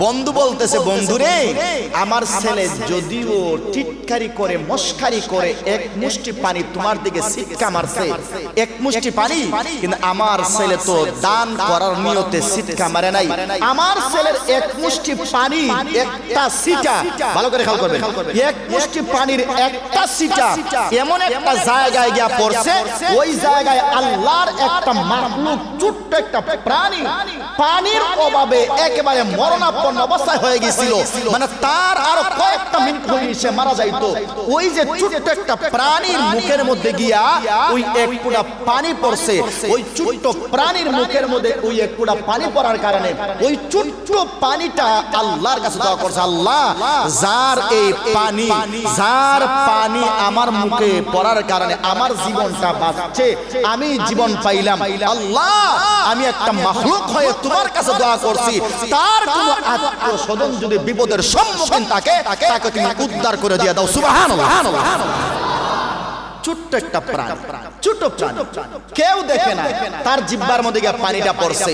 বন্ধু বলতেছে, বন্ধুরে আমার ছেলে যদিও টিটকারি করে মস্কারি করে এক মুষ্টি পানি তোমার দিকে ছিটকা মারছে, এক মুষ্টি পানি, কিন্তু আমার ছেলে তো দান করার নিয়তে ছিটকা মারে নাই। আমার ছেলের এক মুষ্টি পানি একটা ছিটা, ভালো করে খেয়াল করবেন, এক মুষ্টি পানির একটা ছিটা এমন একটা জায়গায় গিয়া পড়ছে, ওই জায়গায় আল্লাহর একটা মাখলুক, ছোট্ট একটা প্রাণী পানির অভাবে একেবারে মরণাপন্ন অবস্থায় হয়ে গেছিল, মানে তার আরো কয়েকটা মিনিট হয়ে সে মারা যাইতো। ওই যে ছোট্ট একটা প্রাণীর মুখের মধ্যে গিয়া ওই এক ফোঁটা পানি পড়ছে, ওই ছোট্ট প্রাণীর মুখের মধ্যে ওই এক ফোঁটা পানি পড়ার কারণে ওই ছোট্ট পানিটা আল্লাহর কাছে দোয়া করছে, আল্লাহ যার এই পানি, যার পানি আমার মুখে পড়ার কারণে আমার জীবনটা বাঁচছে, আমি জীবন পাইলাম, আল্লাহ আমি একটা মাখলুক হয়ে তোমার কাছে দোয়া করছি, তার কোনো আত্মীয় স্বজন যদি বিপদের সম্মুখীন থাকে তাকে তুমি উদ্ধার করে দিয়ে দাও। সুবহানাল্লাহ। ছোট্ট একটা প্রাণ, ছোট্ট প্রাণ, কেউ দেখে না, তার জিহ্বার মধ্যে গিয়ে পানিটা পড়ছে,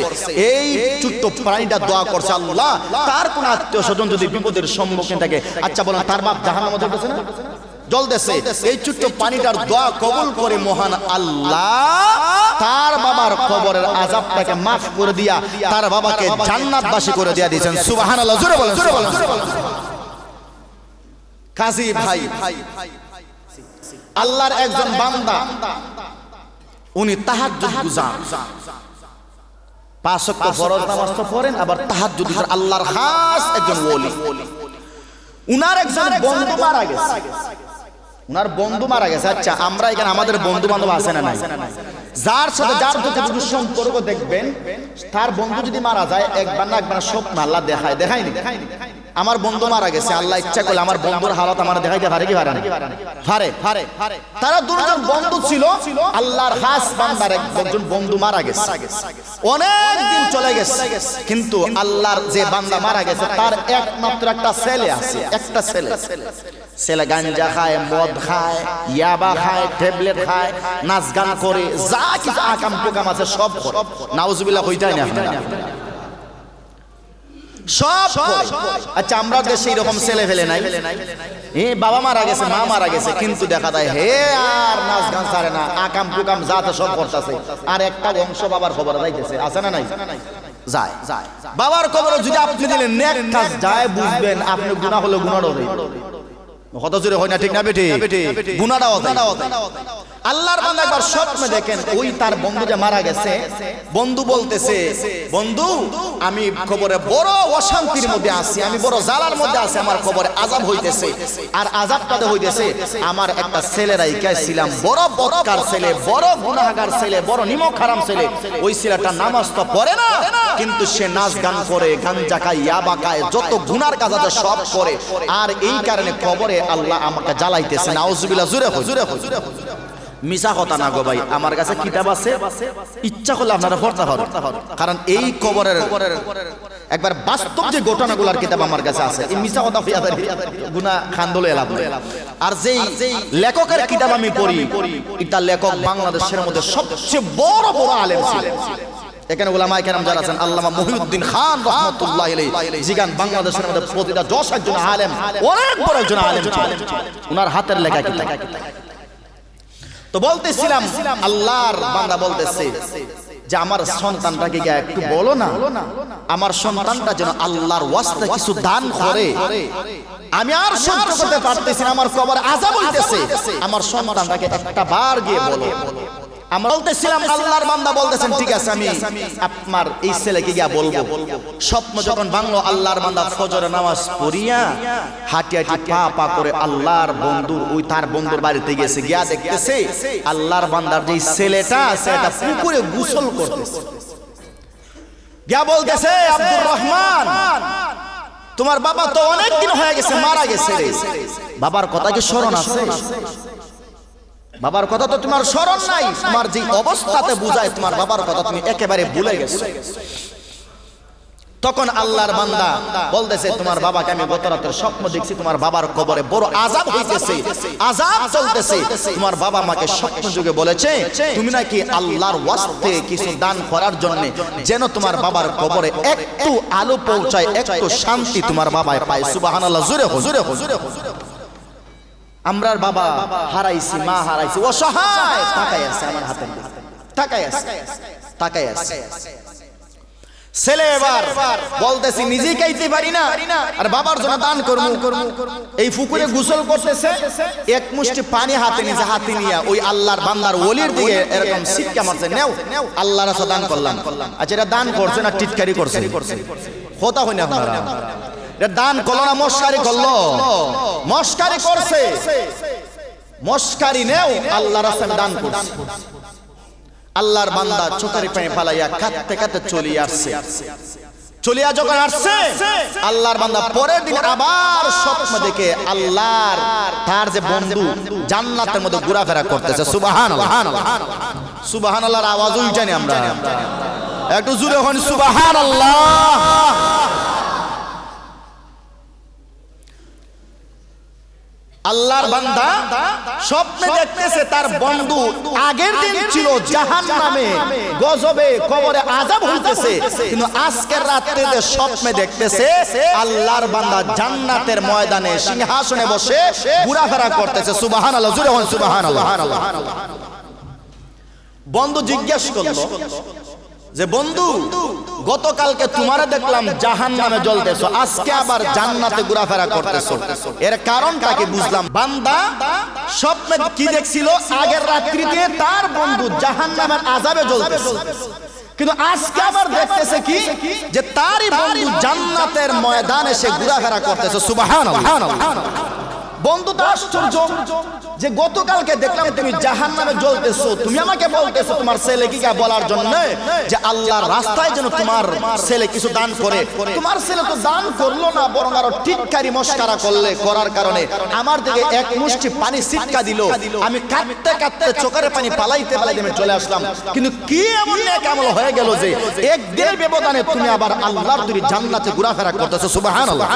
এই ছোট্ট প্রাণীটা দোয়া করছে, আল্লাহ তার কোন আত্মীয় স্বজন যদি বিপদের সম্মুখীন থাকে, আচ্ছা বলেন তার বাপ জাহান্নামের মধ্যে গেছে না, জ্বলতেছে, এই ছোট্ট পানিটার দোয়া কবুল করে মহান আল্লাহ তার বাবার কবরের আযাবটাকে মাফ করে দিয়া তার বাবাকে জান্নাতবাসী করে দিয়া দিয়েছেন। সুবহানাল্লাহ, জোরে বলেন, জোরে বলেন। কাজী ভাই, আল্লাহর একজন বান্দা, উনি তাহাজ্জুদ গুজার, 5 ওয়াক্ত ফরজ নামাজ তো পড়েন, আবার তাহাজ্জুদ গুজার, আল্লাহর খাস একজন ওলি। উনার একজন বন্ধু মারা গেছে, উনার বন্ধু মারা গেছে। আচ্ছা আমরা এখানে আমাদের বন্ধু বান্ধব আছে না নাই? যার সাথে যার যতটুকু সম্পর্ক দেখবেন, তার বন্ধু যদি মারা যায় একবার না একবার স্বপ্ন আল্লাহ দেখায়, দেখায়নি? আমার বন্ধু মারা গেছে, আল্লাহ ইচ্ছা করলে আমার বন্ধুর হালত আমার দেখাইতে পারে কি পারে না? পারে। তারা দুজন বন্ধু ছিল, আল্লাহর খাস বান্দার একজন বন্ধু মারা গেছে, অনেক দিন চলে গেছে, কিন্তু আল্লাহর যে বান্দা মারা গেছে তার একমাত্র একটা ছেলে আছে, একটা ছেলে গাঞ্জা খায়, মদ খায়, ইয়াবা খায়, ট্যাবলেট খায়, নাচ গান করে, যা কিছু আকাম প্রকাম আছে সব করে, নাউজুবিল্লাহ হইতাই না সব। আচ্ছা আমরা দেশে এরকম ছেলে ফেলে নাই, বাবা মারা গেছে, মা মারা গেছে, কিন্তু দেখা যায় হে আর নাচ গান ছাড়ে না, আকাম প্রকাম যা সব করতেছে, আর একটা বংশ বাবার খবর যাইতেছে, আছে না নাই? যায়। বাবার কবরে যদি আপনি দিলেন নেক কাজ যায়, বুঝবেন আপনি গুনাহ হলো গুনাহও হবে, কত জোরে হয় না, ঠিক না বেটি? গুনাহটাও হয়। আল্লাহর বান্দা একবার স্বপ্নে দেখেন ওই তার বন্ধু যে মারা গেছে, বন্ধু বলতেছে, বন্ধু আমি কবরে বড় অশান্তির মধ্যে আছি, আমি বড় জ্বালার মধ্যে আছি, আমার কবরে আযাব হইতেছে, আর আযাবটাতে হইতেছে আমার একটা ছেলে রাইখাইছিলাম, বড় বদকার ছেলে, বড় গুনাহগার ছেলে, বড় নিমক হারাম ছেলে, ওই ছেলেটা নামাজ তো পড়ে না, কিন্তু সে নাচ গান করে, গাঞ্জা খায়, ইয়াবা খায়, যত গুনার কাজ আছে সব করে, আর এই কারণে কবরে আল্লাহ আমাকে জ্বালাইতেছে। নাউজুবিল্লাহ, জোরে হয়। মিছা কথা না গো ভাই, আমার কাছে কিতাব আছে, ইচ্ছা করলে আপনারা পড়তে পারেন, কারণ এই কবরের একবার বাস্তব যে ঘটনাগুলোর কিতাব আমার কাছে আছে, এই মিছা কথা গুনাহ খান্দলে এলাম। আর যেই লেখকের কিতাব আমি পড়ি, এটা লেখক বাংলাদেশের মধ্যে সবচেয়ে বড় আলেম ছিলেন। এখানে উলামায়ে কেরাম যারা আছেন, আল্লামা মহিউদ্দিন খান রাহমাতুল্লাহি আলাইহি জিগান বাংলাদেশের মধ্যে প্রতিটা 10 একজন আলেম, অনেক বড় একজন আলেম ছিলেন, ওনার হাতের লেখা কিতাব। তো বলতেছিলাম আল্লাহর বান্দা বলতেছে যে আমার সন্তানটাকে গিয়ে একটু বলো না, আমার সন্তানটা যেন আল্লাহর ওয়াস্তে কিছু দান করে, আমি আর সহ্য করতে পারতেছি না, আমার কবরে আযাব হইতেছে, আমার সন্তানটাকে একটা বার গিয়ে বলো। আমরা বলতেছিলাম, আল্লাহর বান্দা বলতেছেন ঠিক আছে আমি আপনার এই ছেলেকে গিয়া বলবো। স্বপ্ন যখন ভাঙলো, আল্লাহর বান্দা ফজরের নামাজ পড়িয়া হাঁটি পা করে আল্লাহর বন্ধুর ওই তার বন্ধুর বাড়িতে গেছে, গিয়া দেখতেছে আল্লাহর বান্দার যে ছেলেটা সেটা পুকুরে গোসল করতেছে, গিয়া বলতেছে আব্দুর রহমান তোমার বাবা তো অনেক দিন হয়ে গেছে মারা গেছে, বাবার কথা কি স্মরণ আছে? বাবার কথা তো তোমার স্মরণ নাই, তোমার যে অবস্থাতে বুঝায় তোমার বাবার কথা তুমি একেবারে ভুলে গেছো। তখন আল্লাহর বান্দা বলতেছে তোমার বাবাকে আমি গত রাতের স্বপ্ন দেখছি, তোমার বাবার কবরে বড় আযাব হইতেছে, আযাব চলতেছে। তোমার বাবা আমাকে স্বপ্ন যুগে বলেছে তুমি নাকি আল্লাহর ওয়াস্তে কিছু দান করার জন্য যেন তোমার বাবার কবরে একটু আলো পৌঁছায়, একটু শান্তি তোমার বাবায় পায়। সুবহানাল্লাহ, জোরে হুজুরে হুজুরে। আমরার বাবা হারাইছি, মা হারাইছি, অসহায় তাকায় আছে আমার হাতের দিকে, তাকায় আছে, তাকায় আছে। ছেলে এবার বলতেছি নিজেই খাইতে পারি না আর বাবার জন্য দান করবো। এই পুকুরে গোসল করতেছে, এক মুষ্টি পানি হাতে নিয়ে ওই আল্লাহর বান্দার ওলির দিকে এরকম শিক্ষা মারছে, নেও আল্লাহর রাস্তা দান করলাম। আচ্ছা এটা দান করছে না টিটকারি করছে? কথা হয় না আপনারা, এটা দান করলো না মস্কারি করলো? মস্কারি করছে, মস্কারি। নেও আল্লাহর রাস্তায় দান করছে। আল্লাহর বান্দা চোখের পানি ফালাইয়া কাঁদতে কাঁদতে চলিয়ে আসছে। চলিয়া যখন আসছে আল্লাহর বান্দা পরের দিন আবার স্বপ্ন দেখে আল্লাহর তার যে বন্ধু জান্নাতের মধ্যে ঘোরাফেরা করতেছে। সুবহানাল্লাহ, সুবহানাল্লাহর আওয়াজ উল্টানি আমরা, একটু জোরে হন সুবহানাল্লাহ। আল্লাহর বান্দা স্বপ্নে দেখতেছে তার বন্ধু আগের দিন ছিল জাহান্নামে, গজবে, কবরে আযাব হইতেছে, কিন্তু আজকের রাতে যে স্বপ্নে দেখতেছে আল্লাহর বান্দা জান্নাতের ময়দানে সিংহাসনে বসে ঘোরাফেরা করতেছে। সুবহানাল্লাহ, জোরে হন সুবহানাল্লাহ। বন্ধু জিজ্ঞেস করলো যে বন্ধু গতকালকে তোমারে দেখলাম জাহান্নামে জ্বলতেছো, আজকে আবার জান্নাতে ঘোরাফেরা করতেছো, এর কারণটা কি? বুঝলাম বান্দা স্বপ্নে কি দেখছিল, আগের রাত্রিতে তার বন্ধু জাহান্নামের আযাবে জ্বলতেছে, কিন্তু আজকে আবার দেখতেছে কি যে তারই বন্ধু জান্নাতের ময়দানে সে ঘোরাফেরা করতেছে। সুবহানাল্লাহ। বন্ধু তো আশ্চর্য যে গতকালকে দেখলাম তুমি জাহান্নামে জ্বলতেছো, তুমি আমাকে বলতেছো তোমার ছেলে কি বলার জন্য যে আল্লাহর রাস্তায় যেন তোমার ছেলে কিছু দান করে। তোমার ছেলে তো দান করলো না, বরং আরো টিটকারি মস্কারা করার কারণে আমার দিকে এক মুষ্টি পানি ছিটকা দিল। আমি কাঁদতে কাঁদতে চোখের পানি পালাইতে আমি চলে আসলাম, কিন্তু কি এমন নেক আমল হয়ে গেল যে একদিনের ব্যবধানে তুমি আবার আল্লাহর তুমি জান্নাতে ঘোরাফেরা করতেছো। সুবহানাল্লাহ।